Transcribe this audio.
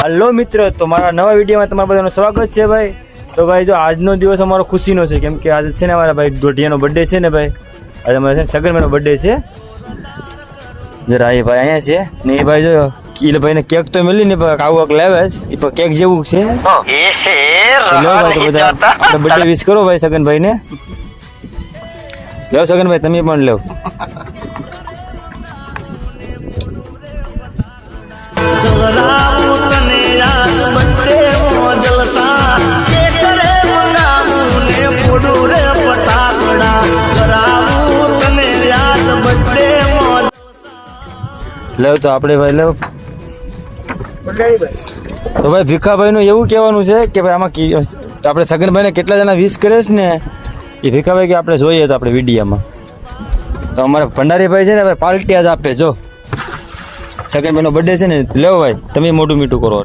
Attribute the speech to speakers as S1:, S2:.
S1: હાલો મિત્રો, તો મારા નવા વિડીયોમાં તમારા બધાનું સ્વાગત છે ભાઈ. તો ભાઈ જો આજનો દિવસ અમારો ખુશીનો છે, કેમ કે આજે છે ને અમારા ભાઈ દોઢિયાનો બર્થડે છે ને ભાઈ. આજે અમારે છે ને સગનભાઈનો બર્થડે છે. જરા એ ભાઈ અહીંયા છે ને એ ભાઈ જો એ ભાઈને કેક તો મળી ને આવું લાવે એ પણ કેક જેવું છે. આપણે બર્થડે વિશ કરો ભાઈ સગનભાઈને. લો સગનભાઈ તમે પણ લો. લો તો આપણે ભાઈ લો. તો ભાઈ ભીખાભાઈ નું એવું કહેવાનું છે કે ભાઈ આમાં આપણે સગનભાઈને કેટલા જણા વિશ કરે છે ને એ ભીખાભાઈ કે આપણે જોઈએ તો આપણે વિડીયામાં. તો અમારે ભંડારીભાઈ છે ને ભાઈ પાર્ટી આજ આપે જો સગનભાઈનો બર્થડે છે ને. લેવો ભાઈ તમે મોટું મીઠું કરો.